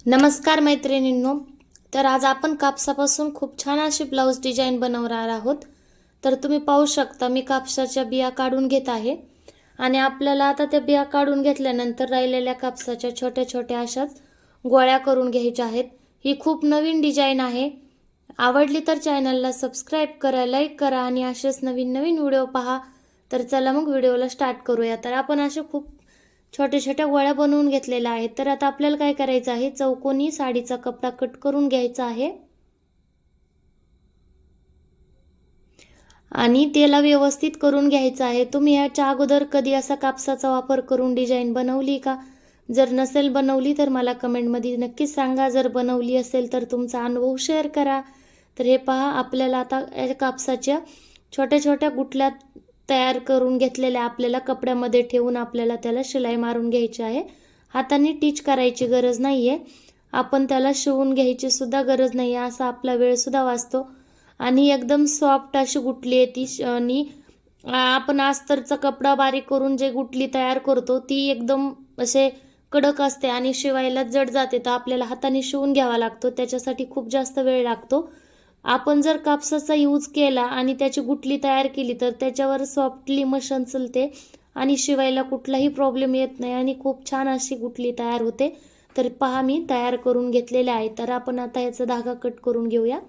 नमस्कार मैत्रिणींनो. तर आज आपण कापसापासून खूप छान अशी ब्लाऊज डिझाईन बनवणार आहोत. तर तुम्ही पाहू शकता मी कापसाच्या बिया काढून घेत आहे आणि आपल्याला आता त्या बिया काढून घेतल्यानंतर राहिलेल्या कापसाच्या छोट्या छोट्या अशाच गोळ्या करून घ्यायच्या आहेत. ही खूप नवीन डिझाईन आहे. आवडली तर चॅनलला सबस्क्राईब करा, लाईक करा आणि असेच नवीन नवीन व्हिडिओ पहा. तर चला मग व्हिडिओला स्टार्ट करूया. तर आपण असे खूप छोट्या छोट्या गोळ्या बनवून घेतलेल्या आहेत. तर आता आपल्याला काय करायचं आहे, चौकोनी साडीचा कपडा कट करून घ्यायचा आहे आणि त्याला व्यवस्थित करून घ्यायचं आहे. तुम्ही याच्या अगोदर कधी असा कापसाचा वापर करून डिझाईन बनवली का? जर नसेल बनवली तर मला कमेंटमध्ये नक्कीच सांगा. जर बनवली असेल तर तुमचा अनुभव शेअर करा. तर हे पहा, आपल्याला आता कापसाच्या छोट्या छोट्या गुठल्या तयार करून घेतलेल्या आपल्याला कपड्यामध्ये ठेवून आपल्याला त्याला शिलाई मारून घ्यायची आहे. हाताने टिच करायची गरज नाहीये. आपण त्याला शिवून घ्यायची सुद्धा गरज नाहीये. असा आपला वेळ सुद्धा वाचतो आणि एकदम सॉफ्ट अशी गुठली आहे ती. आणि आपण अस्तरचा कपडा बारीक करून जे गुठली तयार करतो ती एकदम असे कडक असते आणि शिवायला जड जाते. तर आपल्याला हाताने शिवून घ्यावा लागतो, त्याच्यासाठी खूप जास्त वेळ लागतो. आपण जर कापसाचा यूज केला आणि त्याची गुठली तयार केली तर त्याच्यावर सॉफ्टली मशीन चलते आणि शिवायला कुठलाही प्रॉब्लेम येत नाही आणि खूप छान अशी गुठली तयार होते. तर पहा, मी तयार करून घेतलेले आहे. तर आपण आता याचा धागा कट करून घेऊया.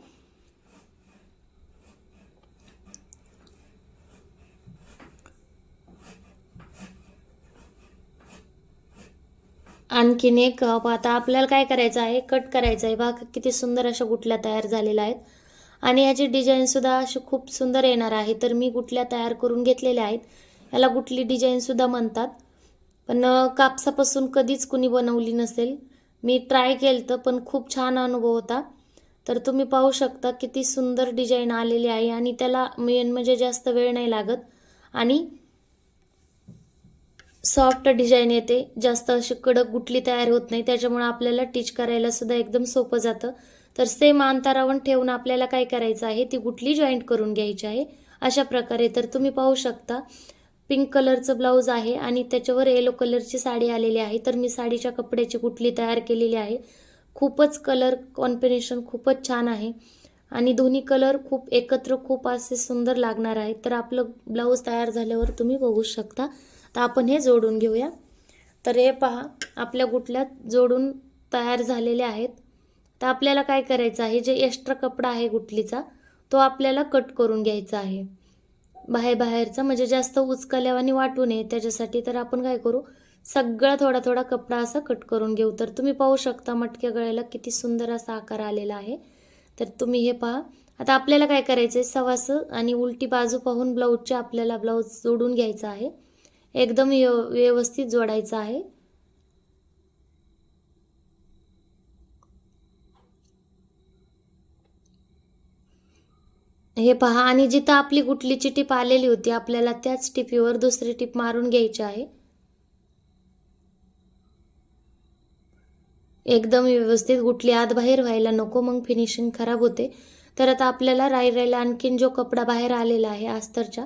आणखीन एक आता आपल्याला काय करायचं आहे, कट करायचं आहे. बघा किती सुंदर अशा गुठल्या तयार झालेल्या आहेत आणि याची डिझाईन सुद्धा अशी खूप सुंदर येणार आहे. तर मी गुठल्या तयार करून घेतलेल्या आहेत. याला गुठली डिझाईन सुद्धा म्हणतात. पण कापसापासून कधीच कुणी बनवली नसेल. मी ट्राय केलं पण खूप छान अनुभव होता. तर तुम्ही पाहू शकता किती सुंदर डिझाईन आलेली आहे आणि त्याला मेन म्हणजे जास्त वेळ नाही लागत आणि सॉफ्ट डिझाईन येते. जास्त अशी कडक गुठली तयार होत नाही, त्याच्यामुळे आपल्याला टिच करायला सुद्धा एकदम सोपं जातं. तर सेम अंतरावर ठेवून आपल्याला काय करायचं आहे, ती गुठली जॉईंट करून घ्यायची आहे अशा प्रकारे. तर तुम्ही पाहू शकता पिंक कलरचं ब्लाऊज आहे आणि त्याच्यावर येलो कलरची साडी आलेली आहे. तर मी साडीच्या कपड्याची गुठली तयार केलेली आहे. खूपच कलर कॉम्बिनेशन खूपच छान आहे आणि दोन्ही कलर खूप एकत्र खूप असे सुंदर लागणार आहेत. तर आपलं ब्लाऊज तयार झाल्यावर तुम्ही बघू शकता. तर आपण हे जोडून घेऊया. तर हे पहा, आपल्या गुठल्यात जोडून तयार झालेले आहेत. तर आपल्याला काय करायचं आहे, जे एक्स्ट्रा कपडा आहे गुठलीचा तो आपल्याला कट करून घ्यायचा आहे बाहेरचा, म्हणजे जास्त उचकल्यावानी वाटू नये त्याच्यासाठी. तर आपण काय करू, सगळा थोडा थोडा कपडा असा कट करून घेऊ. तर तुम्ही पाहू शकता मटक्या गळ्याला किती सुंदर असा आकार आलेला आहे. तर तुम्ही हे पहा. आता आपल्याला काय करायचं आहे, सवासं आणि उलटी बाजू पाहून ब्लाऊजच्या आपल्याला ब्लाऊज जोडून घ्यायचा आहे. एकदम व्यवस्थित जोडायचं आहे. हे पहा, आणि जिथं आपली गुठलीची टीप आलेली होती आपल्याला त्याच टिपीवर दुसरी टीप मारून घ्यायची आहे. एकदम व्यवस्थित, गुठली आत बाहेर व्हायला नको, मग फिनिशिंग खराब होते. तर आता आपल्याला राहिलेला आणखीन जो कपडा बाहेर आलेला आहे अस्तरच्या,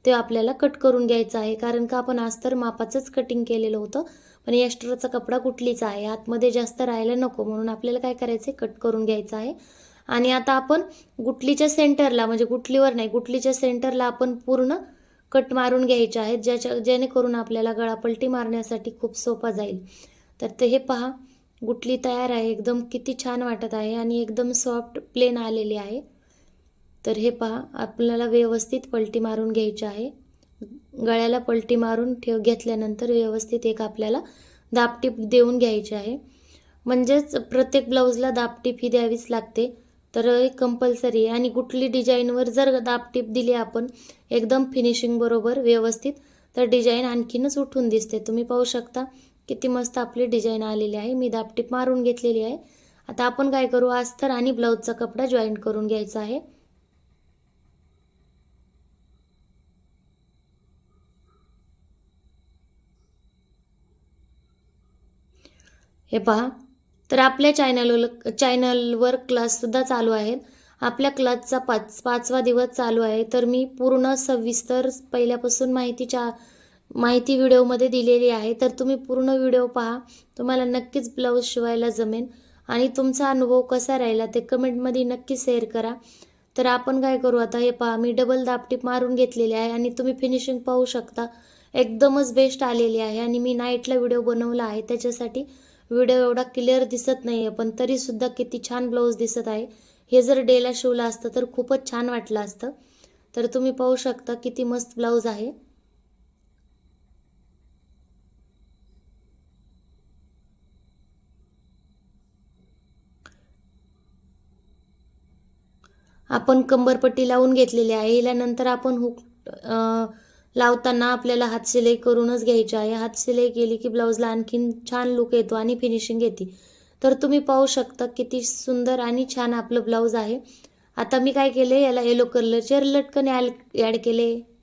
ते आपल्याला कट करून घ्यायचा आहे. कारण का आपण अस्तर मापाचंच कटिंग केलेलं होतं, पण एक्स्ट्राचा कपडा गुठलीचा आहे, आतमध्ये जास्त राहायला नको, म्हणून आपल्याला काय करायचं आहे, कट करून घ्यायचं आहे. आणि आता आपण गुठलीच्या सेंटरला, म्हणजे गुठलीवर नाही, गुठलीच्या सेंटरला आपण पूर्ण कट मारून घ्यायचे आहेत, जेणेकरून आपल्याला गळापलटी मारण्यासाठी खूप सोपा जाईल. तर ते हे पहा, गुठली तयार आहे. एकदम किती छान वाटत आहे आणि एकदम सॉफ्ट प्लेन आलेली आहे. तर हे पहा, आपल्याला व्यवस्थित पलटी मारून घ्यायची आहे. गळ्याला पलटी मारून घेतल्यानंतर व्यवस्थित एक आपल्याला दाबटीप देऊन घ्यायची आहे. म्हणजेच प्रत्येक ब्लाऊजला दाबटीप ही द्यावीच लागते. तर कंपल्सरी आहे आणि गुठली डिझाईनवर जर दाबटीप दिली आपण एकदम फिनिशिंग बरोबर व्यवस्थित, तर डिझाईन आणखीनच उठून दिसते. तुम्ही पाहू शकता किती मस्त आपली डिझाईन आलेली आहे. मी दाबटीप मारून घेतलेली आहे. आता आपण काय करू, अस्तर आणि ब्लाऊजचा कपडा जॉईंट करून घ्यायचा आहे. हे पहा, तर आपल्या चॅनलवर क्लाससुद्धा चालू आहेत. आपल्या क्लासचा पाचवा दिवस चालू आहे. तर मी पूर्ण सविस्तर पहिल्यापासून माहिती व्हिडिओमध्ये दिलेली आहे. तर तुम्ही पूर्ण व्हिडिओ पहा, तुम्हाला नक्कीच ब्लाऊज शिवायला जमेन. आणि तुमचा अनुभव कसा राहिला ते कमेंटमध्ये नक्की शेअर करा. तर आपण काय करू आता, हे पहा मी डबल दाबटीप मारून घेतलेली आहे आणि तुम्ही फिनिशिंग पाहू शकता, एकदमच बेस्ट आलेली आहे. आणि मी नाईटला व्हिडिओ बनवला आहे, त्याच्यासाठी व्हिडिओ एवढा क्लिअर दिसत नाही आहे, पण तरीसुद्धा किती छान ब्लाऊज दिसत आहे. हे जर डेला शिवलं असतं तर खूपच छान वाटलं असतं. तर तुम्ही पाहू शकता किती मस्त ब्लाऊज आहे. आपण कंबरपट्टी लावून घेतलेली आहे. हिल्यानंतर आपण हुक लावताना आपल्याला हात शिलाई करूनच घ्यायची आहे. हात शिलाई केली की ब्लाऊजला आणखीन छान लुक येतो आणि फिनिशिंग येते. तर तुम्ही पाहू शकता किती सुंदर आणि छान आपलं ब्लाऊज आहे. आता मी काय केले, याला येलो कलरचे लटकन ॲड केले.